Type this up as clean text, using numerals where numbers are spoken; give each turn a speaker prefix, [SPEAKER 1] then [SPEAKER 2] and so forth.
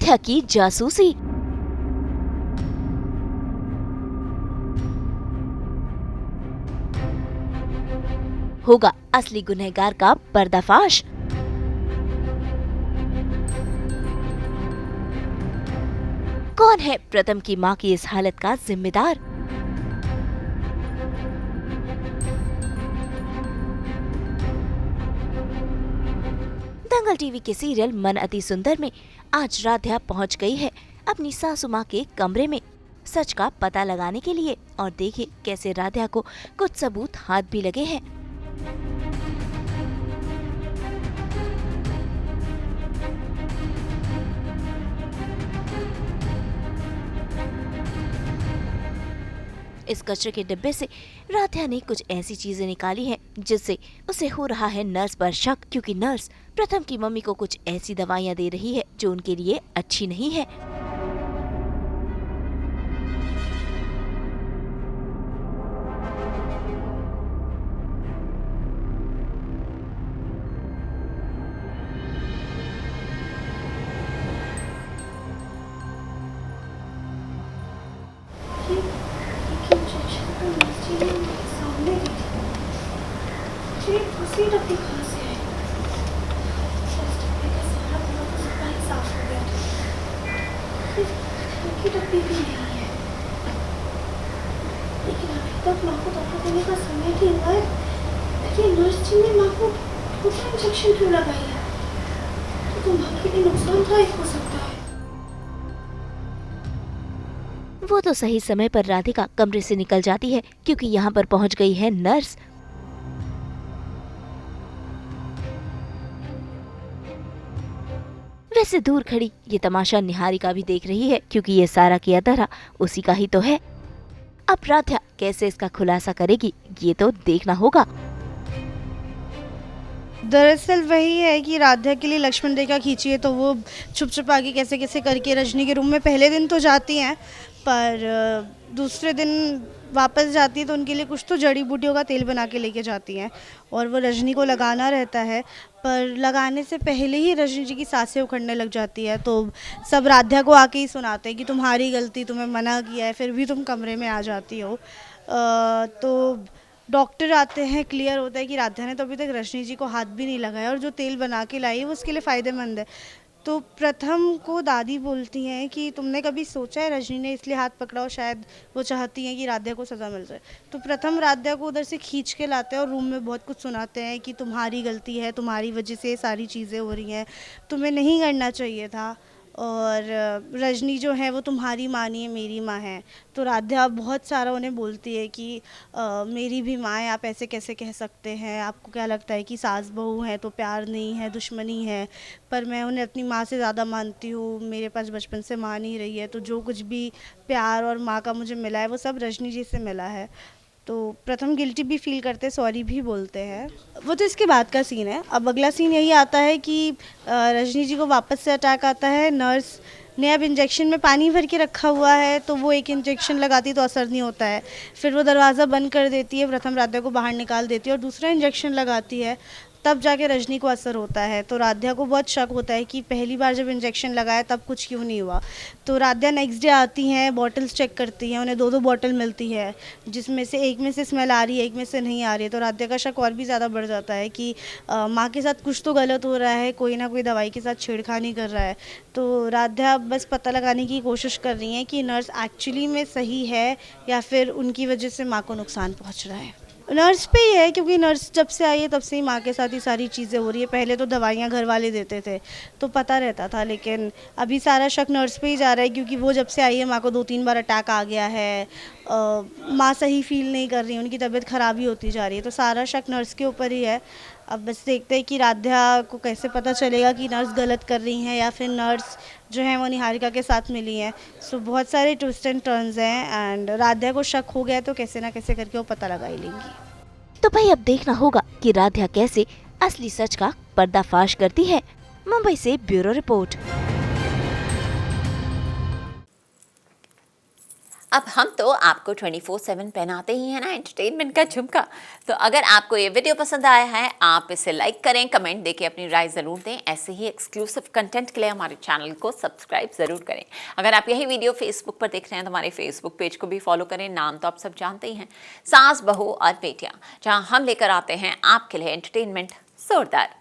[SPEAKER 1] राध्या की जासूसी। होगा असली गुनहगार का पर्दाफाश। कौन है प्रथम की मां की इस हालत का जिम्मेदार? दंगल टीवी के सीरियल मन अति सुंदर में आज राध्या पहुंच गई है अपनी सासू मां के कमरे में सच का पता लगाने के लिए। और देखिए कैसे राध्या को कुछ सबूत हाथ भी लगे हैं। इस कचरे के डिब्बे से राध्या ने कुछ ऐसी चीजें निकाली हैं जिससे उसे हो रहा है नर्स पर शक, क्योंकि नर्स प्रथम की मम्मी को कुछ ऐसी दवाइयां दे रही है जो उनके लिए अच्छी नहीं है।
[SPEAKER 2] उसी डब्बी कहाँ से है? इस डब्बे का सारा पूरा तो सफाई साफ हो गया था। ये डब्बी भी नहीं है। लेकिन अभी तक माँ को दवा देने का समय नहीं हुआ है। ये नर्स जी ने माँ को दूसरा इंजेक्शन क्यों लगाई है? तो माँ के लिए नुकसानदायक हो सकता है।
[SPEAKER 1] वो तो सही समय पर राधिका कमरे से निकल जाती है क्योंकि यहाँ पर पहुँच गई है नर्स। वैसे दूर खड़ी ये तमाशा निहारिका भी देख रही है क्योंकि ये सारा किया धरा उसी का ही तो है। अब राध्या कैसे इसका खुलासा करेगी ये तो देखना होगा।
[SPEAKER 3] दरअसल वही है कि राधा के लिए लक्ष्मण रेखा खींची है तो वो छुप छुप आके कैसे कैसे करके रजनी के रूम में पहले दिन तो जाती हैं, पर दूसरे दिन वापस जाती है तो उनके लिए कुछ तो जड़ी बूटियों का तेल बना के लेके जाती हैं और वो रजनी को लगाना रहता है। पर लगाने से पहले ही रजनी जी की सांसें उखड़ने लग जाती है तो सब राधा को आके ही सुनाते हैं कि तुम्हारी गलती, तुम्हें मना किया है फिर भी तुम कमरे में आ जाती हो। तो डॉक्टर आते हैं, क्लियर होता है कि राधा ने तो अभी तक रजनी जी को हाथ भी नहीं लगाया और जो तेल बना के लाई वो उसके लिए फ़ायदेमंद है। तो प्रथम को दादी बोलती हैं कि तुमने कभी सोचा है रजनी ने इसलिए हाथ पकड़ा और शायद वो चाहती हैं कि राधा को सज़ा मिल जाए। तो प्रथम राधा को उधर से खींच के लाते हैं और रूम में बहुत कुछ सुनाते हैं कि तुम्हारी गलती है, तुम्हारी वजह से ये सारी चीज़ें हो रही हैं, तुम्हें नहीं करना चाहिए था और रजनी जो है वो तुम्हारी माँ नहीं है, मेरी माँ है। तो राधा बहुत सारा उन्हें बोलती है कि मेरी भी माँ है, आप ऐसे कैसे कह सकते हैं, आपको क्या लगता है कि सास बहू है तो प्यार नहीं है, दुश्मनी है, पर मैं उन्हें अपनी माँ से ज़्यादा मानती हूँ, मेरे पास बचपन से माँ नहीं रही है, तो जो कुछ भी प्यार और माँ का मुझे मिला है वो सब रजनी जी से मिला है। तो प्रथम गिल्टी भी फील करते, सॉरी भी बोलते हैं। वो तो इसके बाद का सीन है। अब अगला सीन यही आता है कि रजनी जी को वापस से अटैक आता है। नर्स ने अब इंजेक्शन में पानी भर के रखा हुआ है तो वो एक इंजेक्शन लगाती तो असर नहीं होता है, फिर वो दरवाज़ा बंद कर देती है, प्रथम राधा को बाहर निकाल देती है और दूसरा इंजेक्शन लगाती है, तब जाके रजनी को असर होता है। तो राधा को बहुत शक होता है कि पहली बार जब इंजेक्शन लगाया तब कुछ क्यों नहीं हुआ। तो राधा नेक्स्ट डे आती हैं, बॉटल्स चेक करती हैं, उन्हें 2-2 बॉटल मिलती है जिसमें से एक में से स्मेल आ रही है, एक में से नहीं आ रही है। तो राधा का शक और भी ज़्यादा बढ़ जाता है कि माँ के साथ कुछ तो गलत हो रहा है, कोई ना कोई दवाई के साथ छेड़खानी कर रहा है। तो राधा बस पता लगाने की कोशिश कर रही हैं कि नर्स एक्चुअली में सही है या फिर उनकी वजह से माँ को नुकसान पहुँच रहा है। नर्स पे ही है क्योंकि नर्स जब से आई है तब से ही माँ के साथ ही सारी चीज़ें हो रही है। पहले तो दवाइयाँ घर वाले देते थे तो पता रहता था, लेकिन अभी सारा शक नर्स पे ही जा रहा है क्योंकि वो जब से आई है माँ को 2-3 बार अटैक आ गया है। माँ सही फील नहीं कर रही, उनकी तबीयत ख़राब ही होती जा रही है, तो सारा शक नर्स के ऊपर ही है। अब बस देखते हैं कि राधा को कैसे पता चलेगा कि नर्स गलत कर रही हैं या फिर नर्स जो है वो निहारिका के साथ मिली हैं। सो बहुत सारे ट्विस्ट एंड टर्न्स हैं एंड राधा को शक हो गया तो कैसे ना कैसे करके वो पता लगा ही लेंगी।
[SPEAKER 1] तो भाई अब देखना होगा कि राधा कैसे असली सच का पर्दाफाश करती है। मुंबई से ब्यूरो रिपोर्ट।
[SPEAKER 4] अब हम तो आपको 24/7 पहनाते ही हैं ना एंटरटेनमेंट का झुमका। तो अगर आपको ये वीडियो पसंद आया है, आप इसे लाइक करें, कमेंट देके अपनी राय ज़रूर दें। ऐसे ही एक्सक्लूसिव कंटेंट के लिए हमारे चैनल को सब्सक्राइब ज़रूर करें। अगर आप यही वीडियो फेसबुक पर देख रहे हैं तो हमारे फेसबुक पेज को भी फॉलो करें। नाम तो आप सब जानते ही हैं, सास बहू और बेटियाँ, जहाँ हम लेकर आते हैं आपके लिए एंटरटेनमेंट जोरदार।